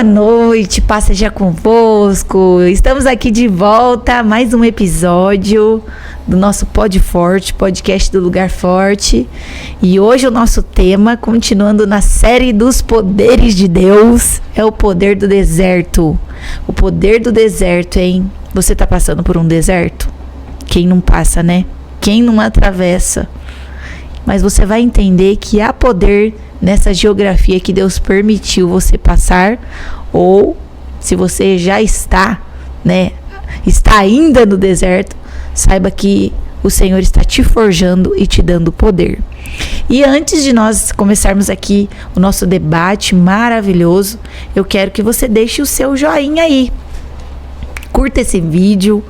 Boa noite, paz seja convosco. Estamos aqui de volta, mais um episódio do nosso Pod Forte, podcast do Lugar Forte. E hoje o nosso tema, continuando na série dos poderes de Deus, é o poder do deserto. O poder do deserto, hein? Você tá passando por um deserto? Quem não passa, né? Quem não atravessa? Mas você vai entender que há poder nessa geografia que Deus permitiu você passar, ou se você já está, né, está ainda no deserto, saiba que o Senhor está te forjando e te dando poder. E antes de nós começarmos aqui o nosso debate maravilhoso, eu quero que você deixe o seu joinha aí. Curta esse vídeo,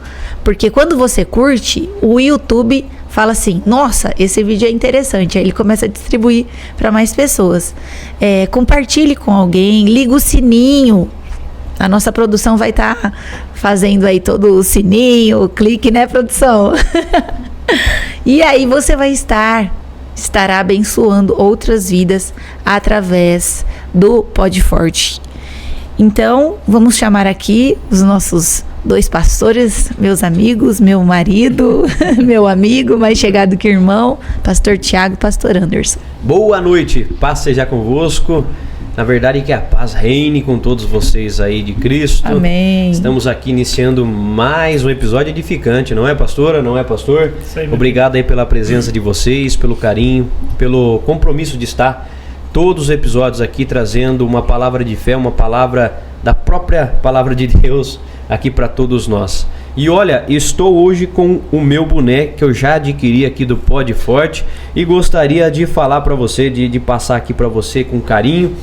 porque quando você curte, o YouTube fala assim, nossa, esse vídeo é interessante. Aí ele começa a distribuir para mais pessoas. Compartilhe com alguém, liga o sininho. A nossa produção vai estar fazendo aí todo o sininho, o clique, né, produção? E aí você vai estará abençoando outras vidas através do Pod Forte. Então, vamos chamar aqui os nossos 2 pastores, meus amigos, meu marido, meu amigo, mais chegado que irmão, pastor Tiago e pastor Anderson. Boa noite, paz seja convosco. Na verdade, que a paz reine com todos vocês aí de Cristo. Amém. Estamos aqui iniciando mais um episódio edificante, não é, pastora? Não é, pastor? Obrigado aí pela presença de vocês, pelo carinho, pelo compromisso de estar todos os episódios aqui trazendo uma palavra de fé, uma palavra da própria palavra de Deus aqui para todos nós. E olha, estou hoje com o meu boneco que eu já adquiri aqui do Pod Forte e gostaria de falar para você, de passar aqui para você com carinho.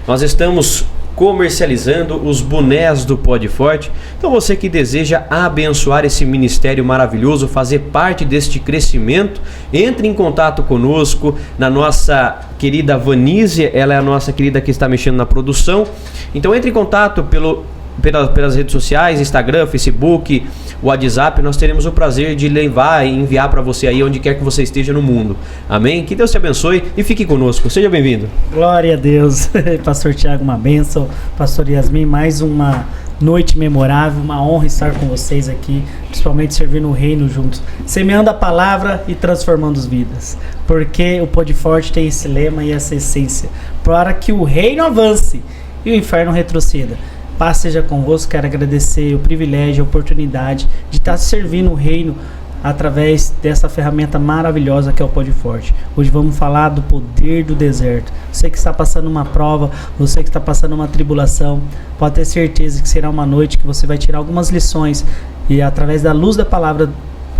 Nós estamos comercializando os bonés do Pod Forte. Então você que deseja abençoar esse ministério maravilhoso, fazer parte deste crescimento, entre em contato conosco, na nossa querida Vanise, ela é a nossa querida que está mexendo na produção. Então entre em contato pelas redes sociais, Instagram, Facebook, WhatsApp. Nós teremos o prazer de levar e enviar para você aí onde quer que você esteja no mundo. Amém? Que Deus te abençoe e fique conosco. Seja bem-vindo. Glória a Deus. Pastor Tiago, uma bênção. Pastor Yasmin, mais uma noite memorável, uma honra estar com vocês aqui, principalmente servindo o reino juntos, semeando a palavra e transformando as vidas, porque o Pod Forte tem esse lema e essa essência, para que o reino avance e o inferno retroceda. Paz seja convosco. Quero agradecer o privilégio, a oportunidade de estar servindo o reino através dessa ferramenta maravilhosa que é o Pod Forte. Hoje vamos falar do poder do deserto. Você que está passando uma prova, você que está passando uma tribulação, pode ter certeza que será uma noite que você vai tirar algumas lições e através da luz da palavra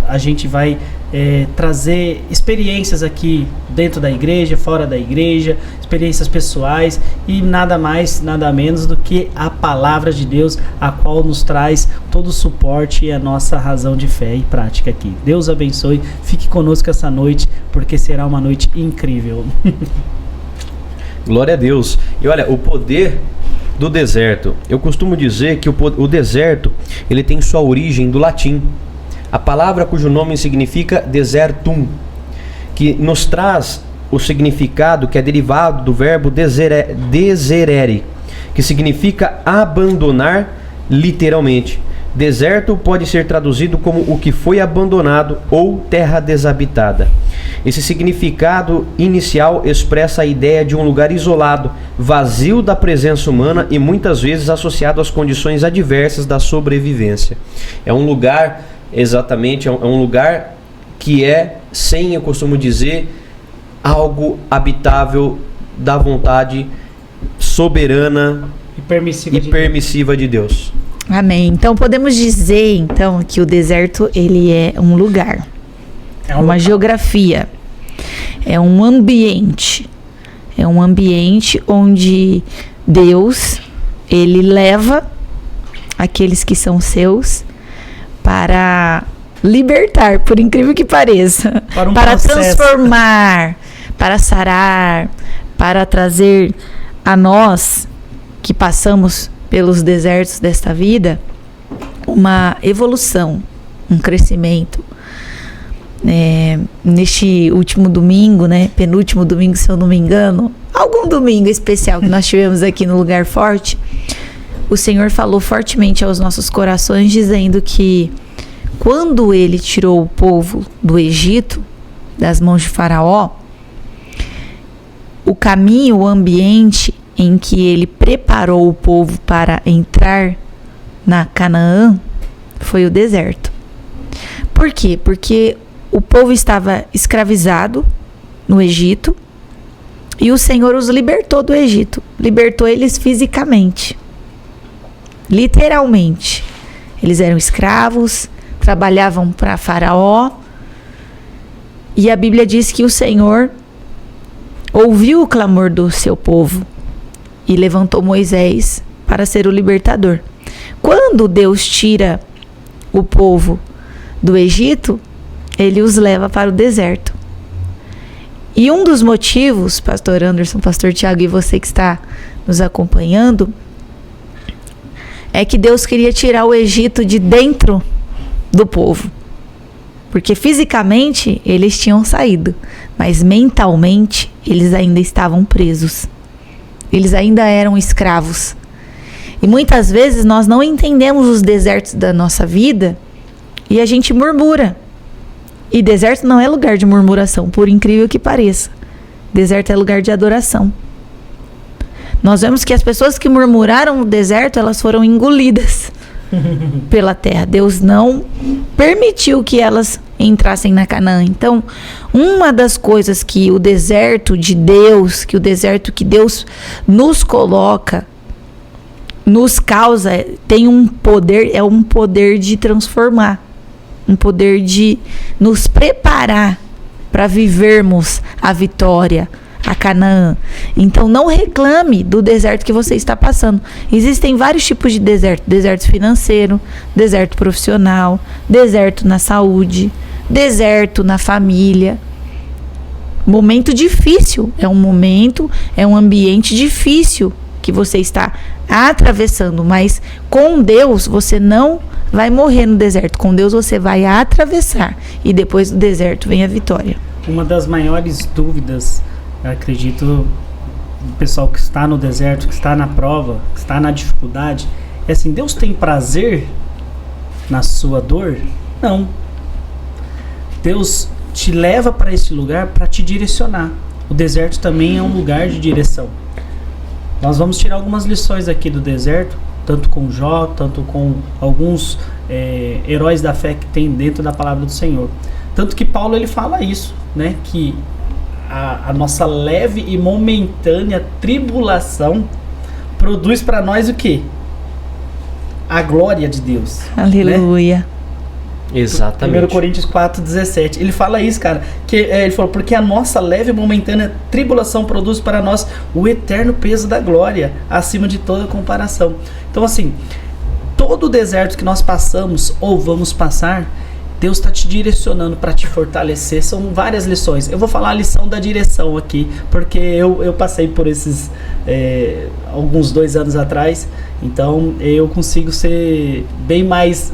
a gente vai trazer experiências aqui dentro da igreja, fora da igreja, experiências pessoais e nada mais, nada menos do que a palavra de Deus, a qual nos traz todo o suporte e a nossa razão de fé e prática aqui. Deus abençoe, fique conosco essa noite, porque será uma noite incrível. Glória a Deus. E olha, o poder do deserto. Eu costumo dizer que o deserto, ele tem sua origem do latim. A palavra cujo nome significa desertum, que nos traz o significado que é derivado do verbo deserere, que significa abandonar literalmente. Deserto pode ser traduzido como o que foi abandonado ou terra desabitada. Esse significado inicial expressa a ideia de um lugar isolado, vazio da presença humana e muitas vezes associado às condições adversas da sobrevivência. É um lugar... Exatamente, é um lugar que é, sem, eu costumo dizer, algo habitável da vontade soberana e permissiva de Deus. Amém. Então podemos dizer então que o deserto ele é um lugar, é uma geografia, é um ambiente onde Deus ele leva aqueles que são seus para libertar, por incrível que pareça, para transformar, para sarar, para trazer a nós que passamos pelos desertos desta vida uma evolução, um crescimento. Neste último domingo, penúltimo domingo, se eu não me engano, algum domingo especial que nós tivemos aqui no Lugar Forte, o Senhor falou fortemente aos nossos corações, dizendo que quando Ele tirou o povo do Egito, das mãos de Faraó, o caminho, o ambiente em que Ele preparou o povo para entrar na Canaã foi o deserto. Por quê? Porque o povo estava escravizado no Egito e o Senhor os libertou do Egito. Libertou eles fisicamente. Literalmente. Eles eram escravos, trabalhavam para Faraó. E a Bíblia diz que o Senhor ouviu o clamor do seu povo e levantou Moisés para ser o libertador. Quando Deus tira o povo do Egito, Ele os leva para o deserto. E um dos motivos, pastor Anderson, pastor Tiago e você que está nos acompanhando, é que Deus queria tirar o Egito de dentro do povo. Porque fisicamente eles tinham saído, mas mentalmente eles ainda estavam presos. Eles ainda eram escravos. E muitas vezes nós não entendemos os desertos da nossa vida e a gente murmura. E deserto não é lugar de murmuração, por incrível que pareça. Deserto é lugar de adoração. Nós vemos que as pessoas que murmuraram no deserto, elas foram engolidas pela terra. Deus não permitiu que elas entrassem na Canaã. Então, uma das coisas que o deserto de Deus, que o deserto que Deus nos coloca, nos causa, tem um poder, é um poder de transformar. Um poder de nos preparar para vivermos a vitória, a Canaã. Então não reclame do deserto que você está passando. Existem vários tipos de deserto. Deserto financeiro, deserto profissional, deserto na saúde, deserto na família. Momento difícil. É um ambiente difícil que você está atravessando. Mas com Deus você não vai morrer no deserto. Com Deus você vai atravessar. E depois do deserto vem a vitória. Uma das maiores dúvidas, eu acredito, o pessoal que está no deserto, que está na prova, que está na dificuldade, é assim: Deus tem prazer na sua dor? Não. Deus te leva para esse lugar para te direcionar. O deserto também é um lugar de direção. Nós vamos tirar algumas lições aqui do deserto, tanto com Jó, tanto com alguns heróis da fé que tem dentro da palavra do Senhor. Tanto que Paulo ele fala isso, né? Que a nossa leve e momentânea tribulação produz para nós o quê? A glória de Deus. Aleluia. Né? Exatamente. 1 Coríntios 4,17. Ele fala isso, cara. Ele falou, porque a nossa leve e momentânea tribulação produz para nós o eterno peso da glória, acima de toda comparação. Então, assim, todo o deserto que nós passamos ou vamos passar, Deus está te direcionando para te fortalecer. São várias lições. Eu vou falar a lição da direção aqui, porque eu passei por esses alguns 2 anos atrás. Então eu consigo ser bem mais...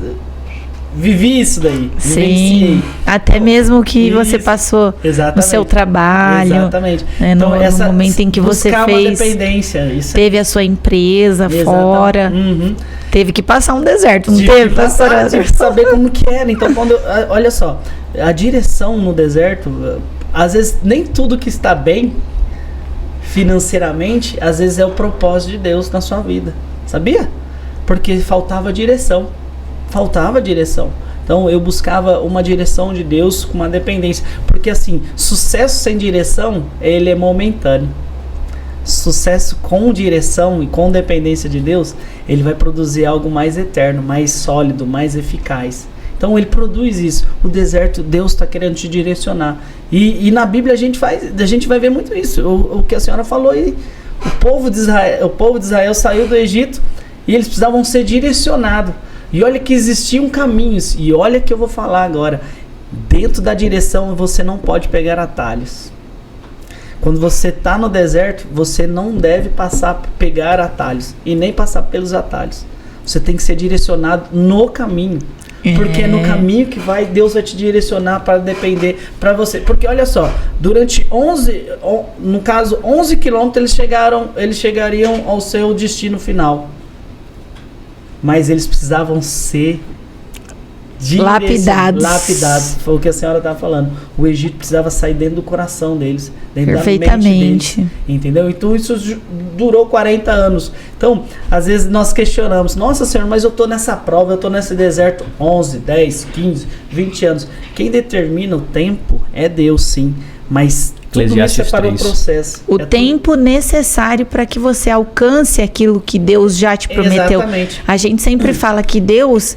Vivi isso daí. Sim, vivenciei. até mesmo que isso. Você passou no seu trabalho. Exatamente. No momento em que você fez, dependência, isso teve a sua empresa fora. Uhum. Teve que passar um deserto, não teve? Tive que saber como que era. Então, olha só, a direção no deserto, às vezes nem tudo que está bem financeiramente, às vezes é o propósito de Deus na sua vida. Sabia? Porque faltava direção. Então eu buscava uma direção de Deus com uma dependência. Porque assim, sucesso sem direção, ele é momentâneo. Sucesso com direção e com dependência de Deus, ele vai produzir algo mais eterno, mais sólido, mais eficaz. Então ele produz isso. O deserto, Deus está querendo te direcionar. E na Bíblia a gente vai ver muito isso. O que a senhora falou aí. O povo de Israel saiu do Egito e eles precisavam ser direcionados. E olha que existiam caminhos. E olha que eu vou falar agora. Dentro da direção você não pode pegar atalhos. Quando você está no deserto, você não deve pegar atalhos. E nem passar pelos atalhos. Você tem que ser direcionado no caminho. Porque é no caminho que Deus vai te direcionar para depender para você. Porque olha só, durante 11 quilômetros eles chegariam ao seu destino final. mas eles precisavam ser lapidados. Foi o que a senhora estava falando. O Egito precisava sair dentro do coração deles, dentro Perfeitamente. da mente deles, entendeu? Então isso durou 40 anos. Então, às vezes nós questionamos: nossa, Senhor, mas eu estou nessa prova, eu estou nesse deserto 11, 10, 15, 20 anos. Quem determina o tempo é Deus, sim, mas tudo isso é para o processo. O tempo necessário para que você alcance aquilo que Deus já te prometeu. Exatamente. A gente sempre fala que Deus,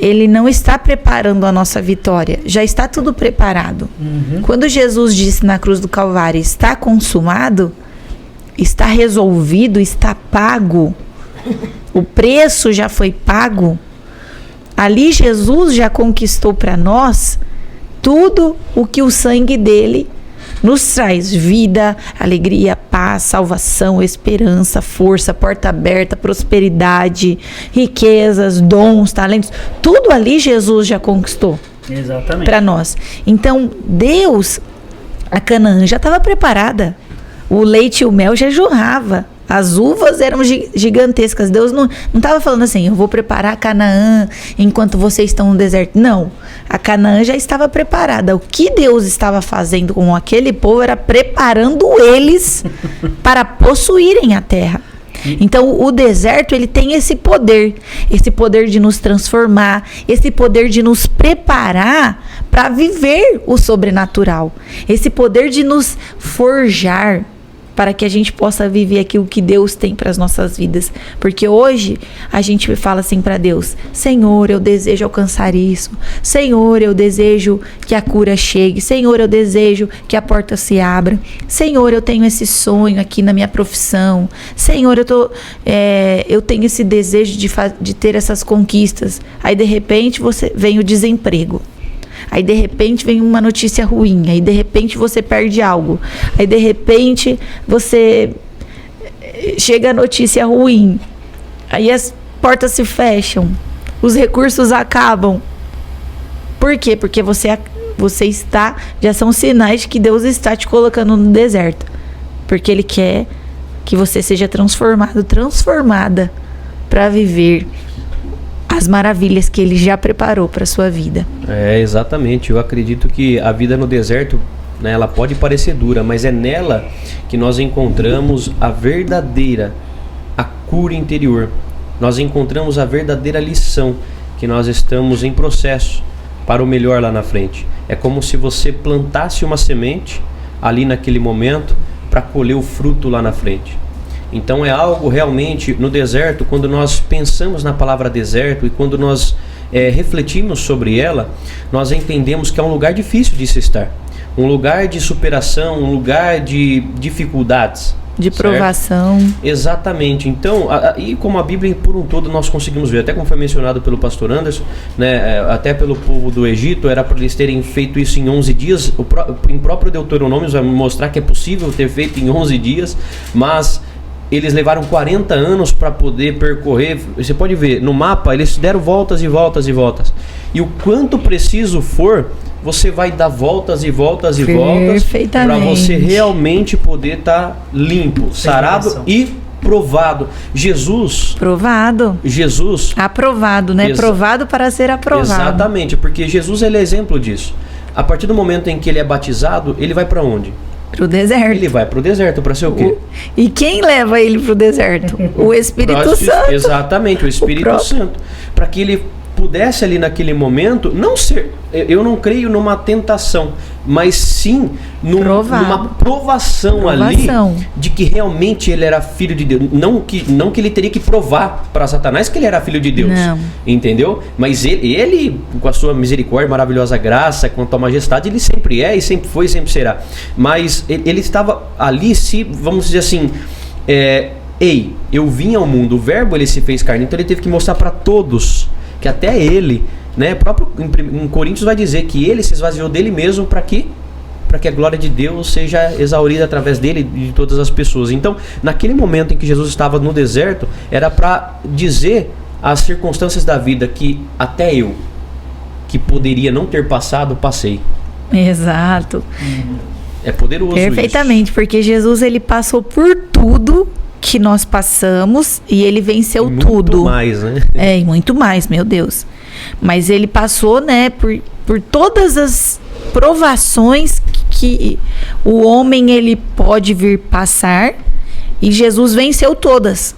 Ele não está preparando a nossa vitória. Já está tudo preparado. Quando Jesus disse na cruz do Calvário, está consumado, está resolvido, está pago, o preço já foi pago, ali Jesus já conquistou para nós tudo o que o sangue dele nos traz: vida, alegria, paz, salvação, esperança, força, porta aberta, prosperidade, riquezas, dons, talentos. Tudo ali Jesus já conquistou para nós. Então, Deus, a Canaã já estava preparada. O leite e o mel já jorrava. As uvas eram gigantescas. Deus não estava falando assim: eu vou preparar Canaã enquanto vocês estão no deserto. Não. A Canaã já estava preparada. O que Deus estava fazendo com aquele povo era preparando eles para possuírem a terra. Então, o deserto, ele tem esse poder de nos transformar, esse poder de nos preparar para viver o sobrenatural, esse poder de nos forjar, para que a gente possa viver aquilo que Deus tem para as nossas vidas. Porque hoje a gente fala assim para Deus: Senhor, eu desejo alcançar isso. Senhor, eu desejo que a cura chegue. Senhor, eu desejo que a porta se abra. Senhor, eu tenho esse sonho aqui na minha profissão. Senhor, eu tenho esse desejo de ter essas conquistas. Aí, de repente, vem o desemprego. Aí, de repente, vem uma notícia ruim. Aí, de repente, você perde algo. Aí, de repente, chega a notícia ruim. Aí, as portas se fecham. Os recursos acabam. Por quê? Porque já são sinais de que Deus está te colocando no deserto. Porque Ele quer que você seja transformada para viver as maravilhas que Ele já preparou para a sua vida. Exatamente. Eu acredito que a vida no deserto, né, ela pode parecer dura, mas é nela que nós encontramos a cura interior. Nós encontramos a verdadeira lição, que nós estamos em processo para o melhor lá na frente. É como se você plantasse uma semente ali naquele momento para colher o fruto lá na frente. Então é algo realmente no deserto, quando nós pensamos na palavra deserto e quando nós refletimos sobre ela, nós entendemos que é um lugar difícil de se estar. Um lugar de superação, um lugar de dificuldades. De provação. Certo? Exatamente. Então, e como a Bíblia por um todo nós conseguimos ver, até como foi mencionado pelo pastor Anderson, né, até pelo povo do Egito, era para eles terem feito isso em 11 dias. Em próprio Deuteronômio vai mostrar que é possível ter feito em 11 dias, mas eles levaram 40 anos para poder percorrer. Você pode ver, no mapa eles deram voltas e voltas e voltas. E o quanto preciso for, você vai dar voltas e voltas e voltas para você realmente poder estar limpo, sarado e provado. Jesus aprovado, né? Provado para ser aprovado. Exatamente, porque Jesus, ele é exemplo disso. A partir do momento em que ele é batizado, ele vai para onde? Pro deserto. Ele vai pro deserto para ser o quê? E quem leva ele pro deserto? O Espírito Santo. Exatamente, o Espírito Santo. Para que ele pudesse ali naquele momento não ser, eu não creio numa tentação, mas sim numa provação ali de que realmente ele era filho de Deus. Não que ele teria que provar para Satanás que ele era filho de Deus. Não. Entendeu? Mas ele, com a sua misericórdia, maravilhosa graça, quanto à majestade, ele sempre é e sempre foi e sempre será. Mas ele estava ali, vamos dizer assim, eu vim ao mundo, o verbo ele se fez carne, então ele teve que mostrar para todos que até ele, né, próprio em Coríntios vai dizer que ele se esvaziou dele mesmo para que a glória de Deus seja exaurida através dele e de todas as pessoas. Então, naquele momento em que Jesus estava no deserto, era para dizer às circunstâncias da vida que até eu, que poderia não ter passado, passei. Exato. É poderoso. Perfeitamente, isso. Porque Jesus ele passou por tudo que nós passamos e ele venceu muito tudo. Muito mais, né? E muito mais, meu Deus. Mas ele passou, né, por todas as provações que o homem ele pode vir passar, e Jesus venceu todas.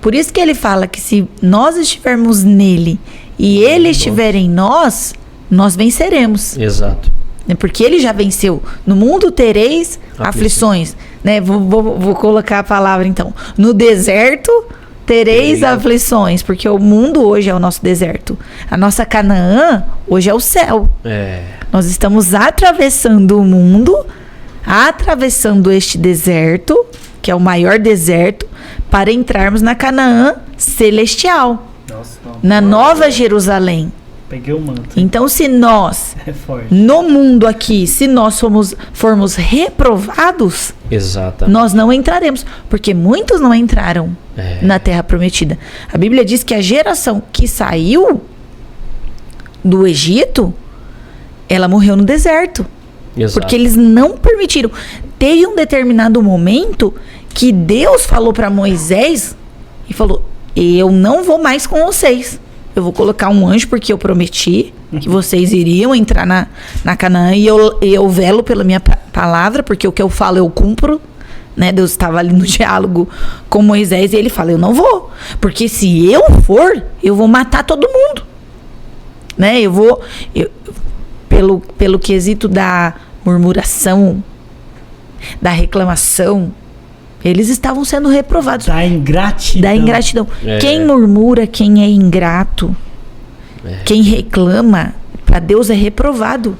Por isso que ele fala que se nós estivermos nele e ele estiver em nós, nós venceremos. Exato. Porque ele já venceu. No mundo tereis aflições. Né? Vou colocar a palavra então. No deserto tereis aflições. Porque o mundo hoje é o nosso deserto. A nossa Canaã hoje é o céu. Nós estamos atravessando o mundo, atravessando este deserto, que é o maior deserto, para entrarmos na Canaã celestial. Nossa, na Nova Jerusalém. Peguei o manto. Então, se nós, no mundo aqui, se nós formos reprovados, exatamente, nós não entraremos. Porque muitos não entraram na Terra Prometida. A Bíblia diz que a geração que saiu do Egito, ela morreu no deserto. Exato. Porque eles não permitiram. Teve um determinado momento que Deus falou para Moisés e falou: eu não vou mais com vocês. Eu vou colocar um anjo porque eu prometi que vocês iriam entrar na Canaã, e eu velo pela minha palavra, porque o que eu falo eu cumpro. Né? Deus estava ali no diálogo com Moisés e ele fala: eu não vou, porque se eu for, eu vou matar todo mundo. Né? Pelo quesito da murmuração, da reclamação, eles estavam sendo reprovados. Da ingratidão. Quem murmura, quem é ingrato, quem reclama, para Deus é reprovado.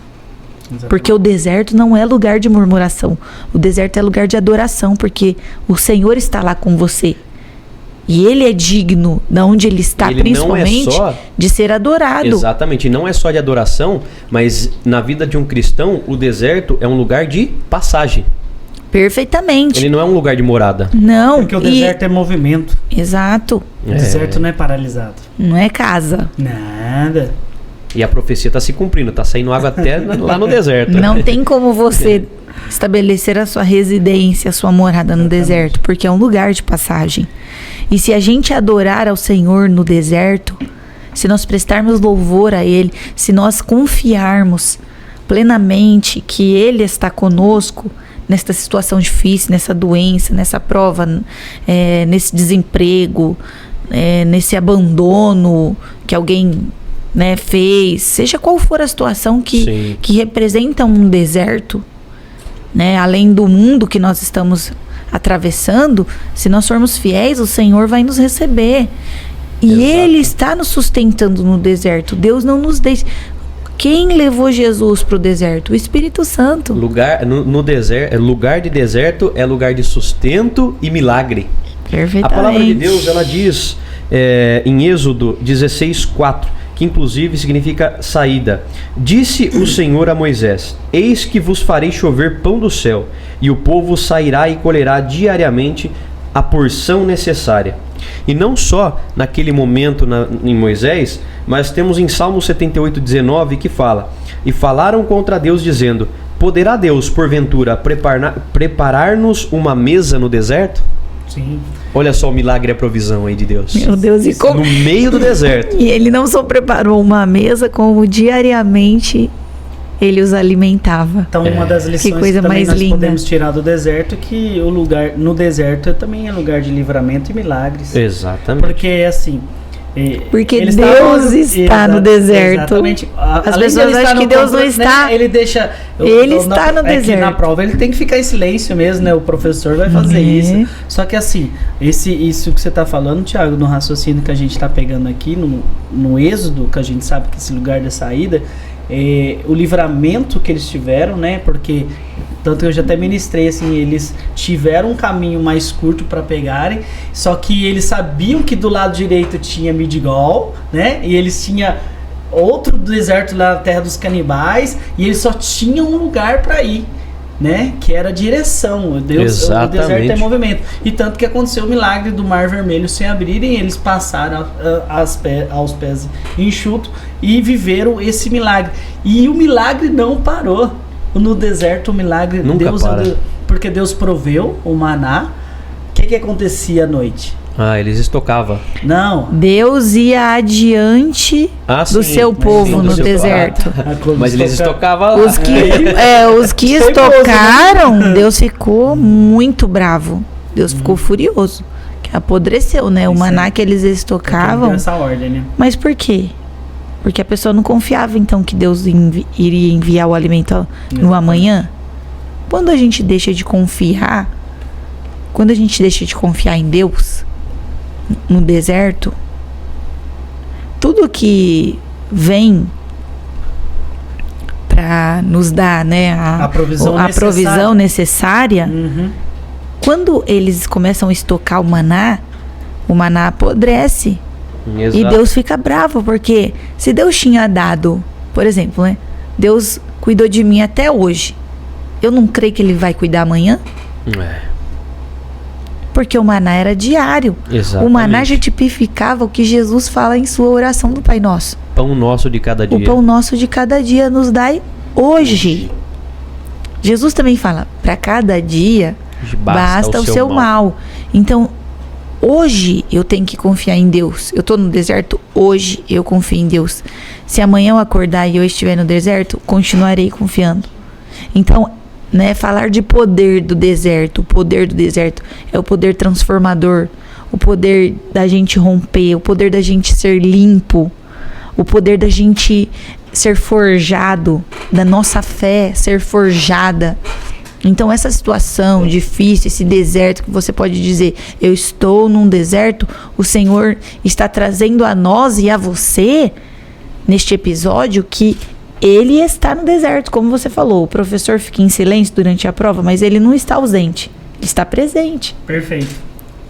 Exatamente. Porque o deserto não é lugar de murmuração. O deserto é lugar de adoração, porque o Senhor está lá com você. E Ele é digno de onde Ele está, ele principalmente, de ser adorado. Exatamente. E não é só de adoração, mas na vida de um cristão, o deserto é um lugar de passagem. Perfeitamente. Ele não é um lugar de morada. Não. Porque o deserto é movimento. Exato. O deserto não é paralisado. Não é casa. Nada. E a profecia está se cumprindo. Está saindo água até lá no deserto. Não tem como você estabelecer a sua residência, a sua morada no deserto, porque é um lugar de passagem. E se a gente adorar ao Senhor no deserto, se nós prestarmos louvor a Ele, se nós confiarmos plenamente que Ele está conosco nesta situação difícil, nessa doença, nessa prova, nesse desemprego, nesse abandono que alguém, né, fez, seja qual for a situação que representa um deserto, né, além do mundo que nós estamos atravessando, se nós formos fiéis, o Senhor vai nos receber. E Exato. Ele está nos sustentando no deserto. Deus não nos deixa. Quem levou Jesus para o deserto? O Espírito Santo. No deserto, lugar de deserto é lugar de sustento e milagre. Perfeitamente. A palavra de Deus, ela diz em Êxodo 16:4, que inclusive significa saída. Disse o Senhor a Moisés: eis que vos farei chover pão do céu, e o povo sairá e colherá diariamente a porção necessária. E não só naquele momento em Moisés, mas temos em Salmo 78:19 que fala: e falaram contra Deus dizendo: poderá Deus porventura preparar-nos uma mesa no deserto? Sim. Olha só o milagre e a provisão aí de Deus. Meu Deus, e como... no meio do deserto. E Ele não só preparou uma mesa, como diariamente Ele os alimentava. Então, uma das lições que coisa também mais nós linda. podemos tirar do deserto é que o lugar no deserto também é lugar de livramento e milagres. Exatamente. Porque assim... Porque Deus está no deserto. Exatamente. As pessoas acham que Deus não está. Né? Ele deixa. Ele está no deserto. Na prova ele tem que ficar em silêncio mesmo, né? O professor vai fazer isso. Só que assim, isso que você está falando, Thiago, no raciocínio que a gente está pegando aqui, no Êxodo, que a gente sabe que esse lugar da saída, o livramento que eles tiveram, né? Porque tanto que eu já até ministrei assim, eles tiveram um caminho mais curto para pegarem, só que eles sabiam que do lado direito tinha Midigol, né? E eles tinham outro deserto lá na terra dos canibais, e eles só tinham um lugar para ir, né? Que era a direção. Deus, o deserto é movimento. E tanto que aconteceu o milagre do Mar Vermelho se abrirem, eles passaram aos pés enxutos e viveram esse milagre. E o milagre não parou. No deserto o milagre nunca Deus para. Porque Deus proveu o maná. que acontecia à noite? Eles estocavam. Não. Deus ia adiante do seu povo no deserto. Mas eles estocavam lá. Os que estocaram, Deus ficou muito bravo. Deus ficou furioso. Que apodreceu, né? O maná que eles estocavam. Essa ordem, né? Mas por quê? Porque a pessoa não confiava, então, que Deus iria enviar o alimento no amanhã. Quando a gente deixa de confiar, em Deus, no deserto, tudo que vem para nos dar, né, a provisão necessária, quando eles começam a estocar o maná apodrece. Exato. E Deus fica bravo, porque se Deus tinha dado, por exemplo, né, Deus cuidou de mim até hoje, eu não creio que Ele vai cuidar amanhã? Porque o maná era diário. Exatamente. O maná já tipificava o que Jesus fala em sua oração do Pai Nosso. Pão nosso de cada dia. O pão nosso de cada dia nos dai hoje. Jesus também fala, para cada dia basta o seu mal. Então, hoje eu tenho que confiar em Deus. Eu estou no deserto, hoje eu confio em Deus. Se amanhã eu acordar e eu estiver no deserto, continuarei confiando. Então, né, falar de poder do deserto. O poder do deserto é o poder transformador, o poder da gente romper, o poder da gente ser limpo, o poder da gente ser forjado, da nossa fé ser forjada. Então essa situação difícil, esse deserto que você pode dizer, eu estou num deserto, o Senhor está trazendo a nós e a você, neste episódio, que Ele está no deserto, como você falou. O professor fica em silêncio durante a prova, mas ele não está ausente, ele está presente. Perfeito.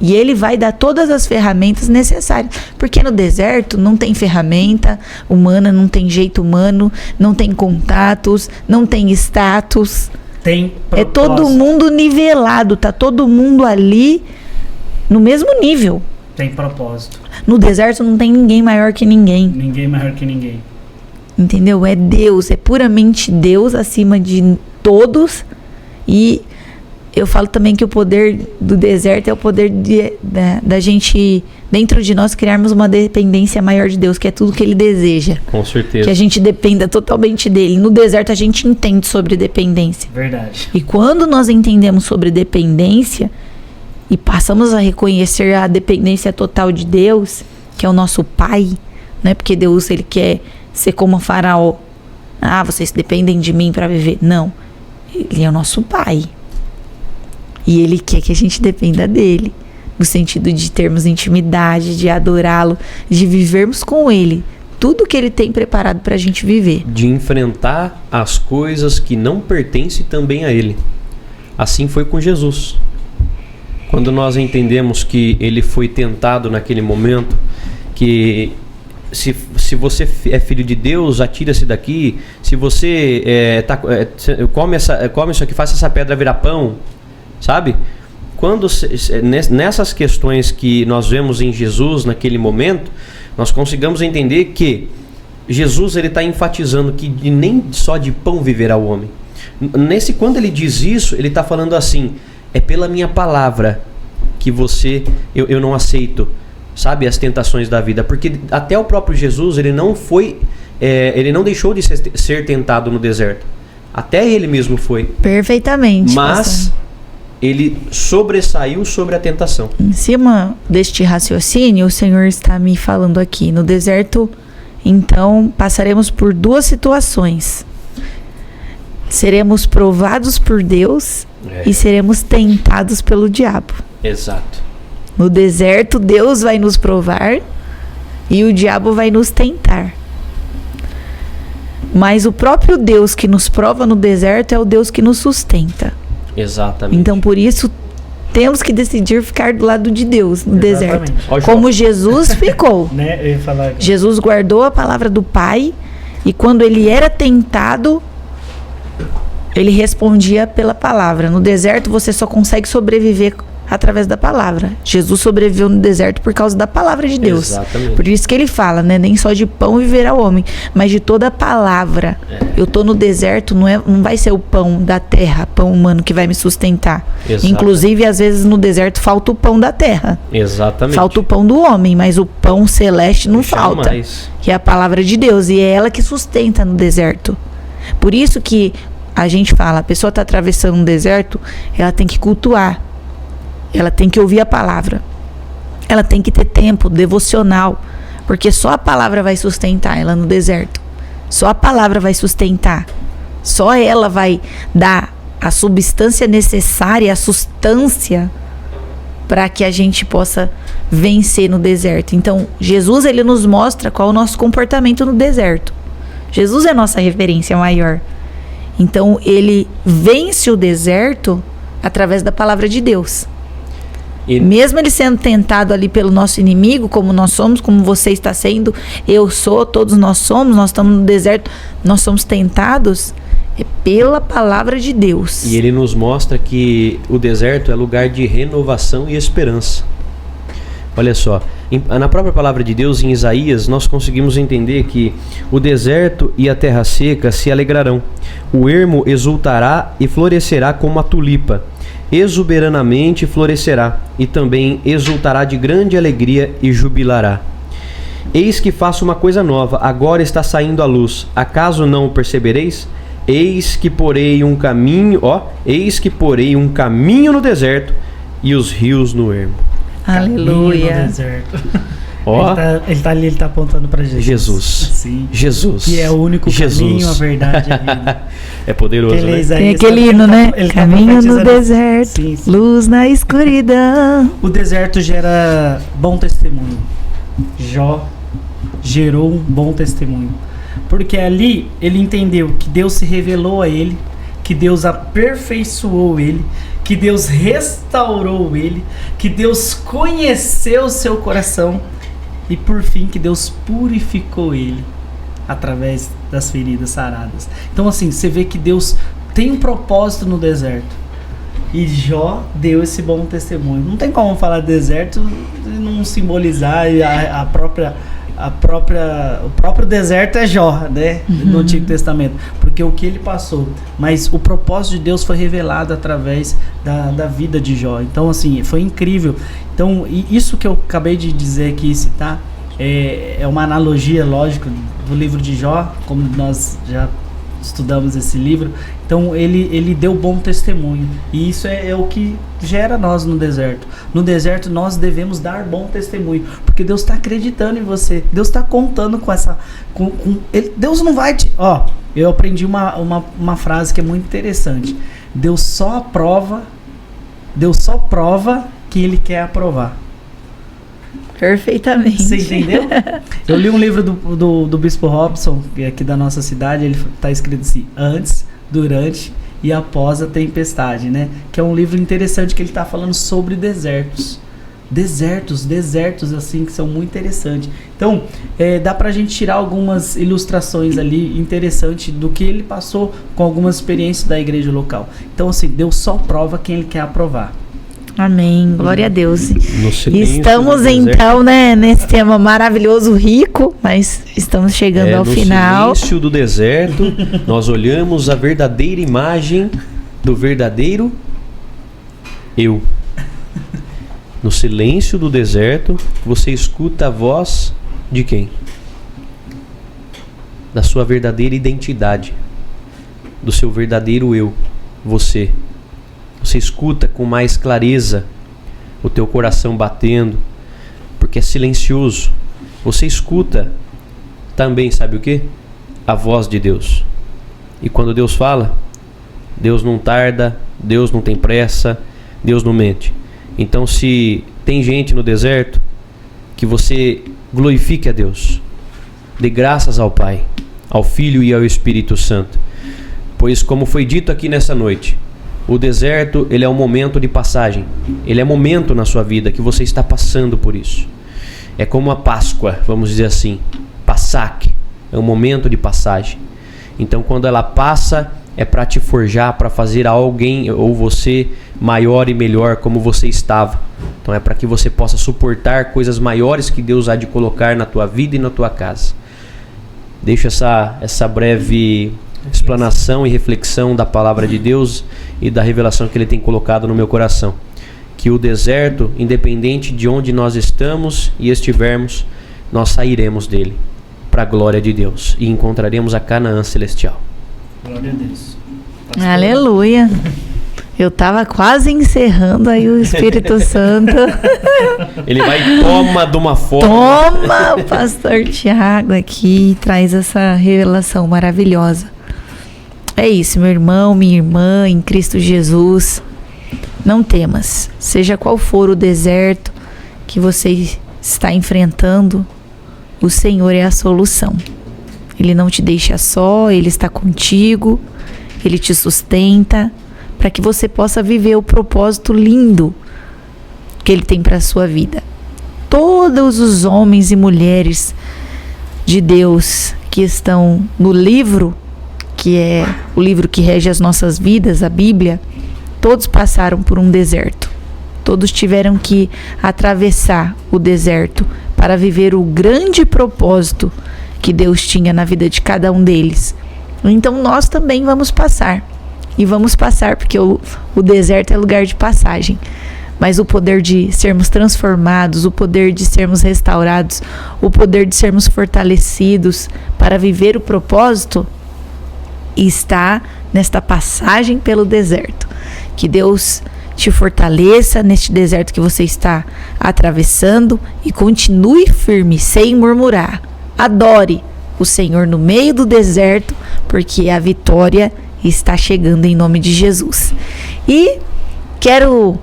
E Ele vai dar todas as ferramentas necessárias. Porque no deserto não tem ferramenta humana, não tem jeito humano, não tem contatos, não tem status. Tem propósito. É todo mundo nivelado, tá todo mundo ali no mesmo nível. Tem propósito. No deserto não tem ninguém maior que ninguém. Ninguém maior que ninguém. Entendeu? É Deus, é puramente Deus acima de todos. E eu falo também que o poder do deserto é o poder da gente, dentro de nós, criarmos uma dependência maior de Deus, que é tudo que Ele deseja. Com certeza. Que a gente dependa totalmente dEle. No deserto a gente entende sobre dependência. Verdade. E quando nós entendemos sobre dependência e passamos a reconhecer a dependência total de Deus, que é o nosso Pai, né? Porque Deus, Ele quer ser como o faraó. Vocês dependem de mim para viver. Não. Ele é o nosso Pai. E Ele quer que a gente dependa dEle. No sentido de termos intimidade, de adorá-lo, de vivermos com Ele. Tudo que Ele tem preparado para a gente viver. De enfrentar as coisas que não pertencem também a Ele. Assim foi com Jesus. Quando nós entendemos que Ele foi tentado naquele momento, que se você é filho de Deus, atira-se daqui. Se você come isso aqui, faça essa pedra virar pão. Sabe? Quando nessas questões que nós vemos em Jesus naquele momento, nós consigamos entender que Jesus ele está enfatizando que nem só de pão viverá o homem. Quando ele diz isso, ele está falando assim: é pela minha palavra que eu não aceito, sabe, as tentações da vida, porque até o próprio Jesus ele não deixou de ser tentado no deserto. Até ele mesmo foi. Perfeitamente. Mas ele sobressaiu sobre a tentação. Em cima deste raciocínio, o Senhor está me falando aqui. No deserto, então, passaremos por duas situações. Seremos provados por Deus e seremos tentados pelo diabo. Exato. No deserto, Deus vai nos provar e o diabo vai nos tentar. Mas o próprio Deus que nos prova no deserto é o Deus que nos sustenta. Exatamente. Então, por isso, temos que decidir ficar do lado de Deus no deserto. Como Jesus ficou. Né? Eu ia falar aqui. Jesus guardou a palavra do Pai e quando ele era tentado, ele respondia pela palavra. No deserto, você só consegue sobreviver através da palavra. Jesus sobreviveu no deserto por causa da palavra de Deus. Exatamente. Por isso que ele fala, né? Nem só de pão viverá o homem, mas de toda a palavra. Eu tô no deserto, não vai ser o pão da terra, pão humano que vai me sustentar. Exatamente. Inclusive, às vezes no deserto falta o pão da terra. Exatamente. Falta o pão do homem, mas o pão celeste não falta. Que é a palavra de Deus, e é ela que sustenta no deserto. Por isso que a gente fala, a pessoa está atravessando um deserto, ela tem que cultuar. Ela tem que ouvir a palavra. Ela tem que ter tempo devocional. Porque só a palavra vai sustentar ela no deserto. Só a palavra vai sustentar. Só ela vai dar a substância necessária, a sustância para que a gente possa vencer no deserto. Então, Jesus, ele nos mostra qual é o nosso comportamento no deserto. Jesus é a nossa referência maior. Então, ele vence o deserto através da palavra de Deus. E mesmo ele sendo tentado ali pelo nosso inimigo, como nós somos, como você está sendo, eu sou, todos nós somos, nós estamos no deserto, nós somos tentados pela palavra de Deus. E ele nos mostra que o deserto é lugar de renovação e esperança. Olha só, na própria palavra de Deus, em Isaías, nós conseguimos entender que o deserto e a terra seca se alegrarão. O ermo exultará e florescerá como a tulipa. Exuberantemente florescerá, e também exultará de grande alegria e jubilará. Eis que faço uma coisa nova, agora está saindo a luz. Acaso não o percebereis? Eis que porei um caminho, eis que porei um caminho no deserto e os rios no ermo. Aleluia. No deserto. Ele tá ali, ele tá apontando para Jesus. Sim. Jesus. Que é o único caminho, a verdade e a vida. É poderoso, né? Tem aquele hino, né? Caminho no deserto, sim. Luz na escuridão. O deserto gera bom testemunho. Jó gerou um bom testemunho. Porque ali ele entendeu que Deus se revelou a ele, que Deus aperfeiçoou ele, que Deus restaurou ele, que Deus conheceu o seu coração e por fim que Deus purificou ele através das feridas saradas. Então assim, você vê que Deus tem um propósito no deserto. E Jó deu esse bom testemunho. Não tem como falar de deserto e não simbolizar o próprio deserto é Jó, né? No Antigo Testamento, porque o que ele passou, mas o propósito de Deus foi revelado através da vida de Jó. Então assim, foi incrível. Então isso que eu acabei de dizer aqui, citar, é uma analogia, lógico, do livro de Jó, como nós já estudamos esse livro. Então ele deu bom testemunho, e isso é o que gera nós no deserto. No deserto nós devemos dar bom testemunho, porque Deus está acreditando em você, Deus está contando com essa Deus não vai te... eu aprendi uma frase que é muito interessante. Deus só prova quem ele quer aprovar. Perfeitamente. Você entendeu? Eu li um livro do Bispo Robson, que é aqui da nossa cidade. Ele está escrito assim: antes, durante e após a tempestade, né? Que é um livro interessante, que ele está falando sobre desertos assim, que são muito interessantes. Então dá pra gente tirar algumas ilustrações ali interessantes do que ele passou com algumas experiências da igreja local. Então assim, Deus só prova quem ele quer aprovar. Amém, glória a Deus. Estamos então, né, nesse tema maravilhoso, rico, mas estamos chegando ao final. No silêncio do deserto, nós olhamos a verdadeira imagem do verdadeiro eu. No silêncio do deserto, você escuta a voz de quem? Da sua verdadeira identidade, do seu verdadeiro eu, você. Você escuta com mais clareza o teu coração batendo, porque é silencioso. Você escuta também, sabe o quê? A voz de Deus. E quando Deus fala, Deus não tarda, Deus não tem pressa, Deus não mente. Então, se tem gente no deserto, que você glorifique a Deus, dê graças ao Pai, ao Filho e ao Espírito Santo. Pois, como foi dito aqui nessa noite, o deserto, ele é um momento de passagem. Ele é momento na sua vida que você está passando por isso. É como a Páscoa, vamos dizer assim. Passac, é um momento de passagem. Então, quando ela passa, é para te forjar, para fazer alguém ou você maior e melhor como você estava. Então é para que você possa suportar coisas maiores que Deus há de colocar na tua vida e na tua casa. Deixo essa breve explanação e reflexão da palavra de Deus e da revelação que Ele tem colocado no meu coração. Que o deserto, independente de onde nós estamos e estivermos, nós sairemos dele para a glória de Deus e encontraremos a Canaã celestial. Glória a Deus. Aleluia. Eu tava quase encerrando, aí o Espírito Santo. Ele vai toma de uma forma. Toma, o pastor Tiago aqui traz essa revelação maravilhosa. É isso, meu irmão, minha irmã, em Cristo Jesus. Não temas, seja qual for o deserto que você está enfrentando, o Senhor é a solução. Ele não te deixa só, Ele está contigo, Ele te sustenta, para que você possa viver o propósito lindo que Ele tem para a sua vida. Todos os homens e mulheres de Deus que estão no livro, que é o livro que rege as nossas vidas, a Bíblia, todos passaram por um deserto. Todos tiveram que atravessar o deserto para viver o grande propósito que Deus tinha na vida de cada um deles. Então nós também vamos passar. E vamos passar porque o deserto é lugar de passagem. Mas o poder de sermos transformados, o poder de sermos restaurados, o poder de sermos fortalecidos para viver o propósito está nesta passagem pelo deserto. Que Deus te fortaleça neste deserto que você está atravessando e continue firme, sem murmurar. Adore o Senhor no meio do deserto, porque a vitória está chegando em nome de Jesus. E quero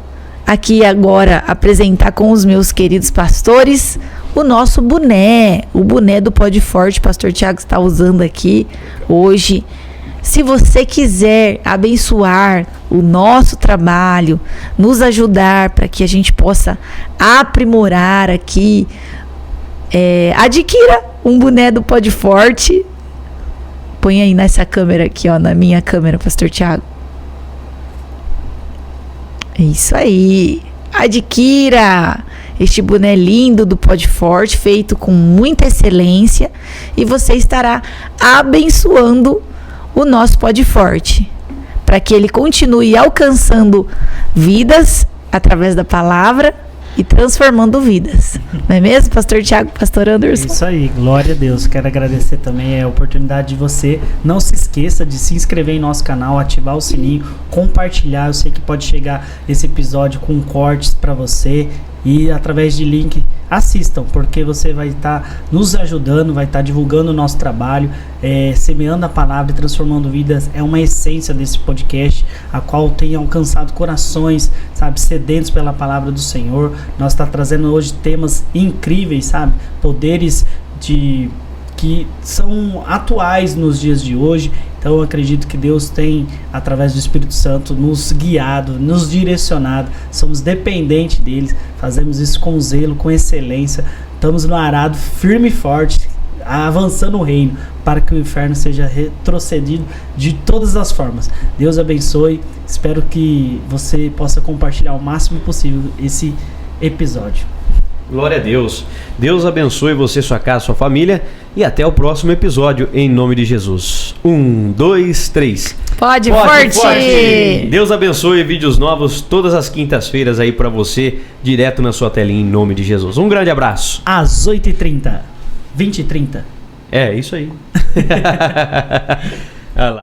aqui agora apresentar com os meus queridos pastores o nosso boné, o boné do Pod Forte. O pastor Tiago está usando aqui hoje. Se você quiser abençoar o nosso trabalho, nos ajudar para que a gente possa aprimorar aqui, adquira um boné do Pod Forte. Põe aí nessa câmera aqui, ó, na minha câmera, pastor Tiago. É isso aí. Adquira este boné lindo do Pod Forte, feito com muita excelência, e você estará abençoando o nosso Pod Forte, para que ele continue alcançando vidas através da palavra e transformando vidas. Não é mesmo, pastor Tiago, pastor Anderson? Isso aí, glória a Deus. Quero agradecer também a oportunidade de você. Não se esqueça de se inscrever em nosso canal, ativar o sininho, compartilhar. Eu sei que pode chegar esse episódio com cortes para você, e através de link assistam, porque você vai estar nos ajudando, vai estar divulgando o nosso trabalho, semeando a palavra e transformando vidas. É uma essência desse podcast, a qual tem alcançado corações, sabe, sedentos pela palavra do Senhor. Nós está trazendo hoje temas incríveis, sabe, poderes que são atuais nos dias de hoje. Então eu acredito que Deus tem, através do Espírito Santo, nos guiado, nos direcionado. Somos dependentes deles, fazemos isso com zelo, com excelência. Estamos no arado firme e forte, avançando o reino, para que o inferno seja retrocedido de todas as formas. Deus abençoe. Espero que você possa compartilhar o máximo possível esse episódio. Glória a Deus. Deus abençoe você, sua casa, sua família. E até o próximo episódio, em nome de Jesus. 1, 2, 3. Pod Forte! Deus abençoe, vídeos novos todas as quintas-feiras aí pra você, direto na sua telinha, em nome de Jesus. Um grande abraço. Às 8h30. 20h30. É, isso aí. Olha lá.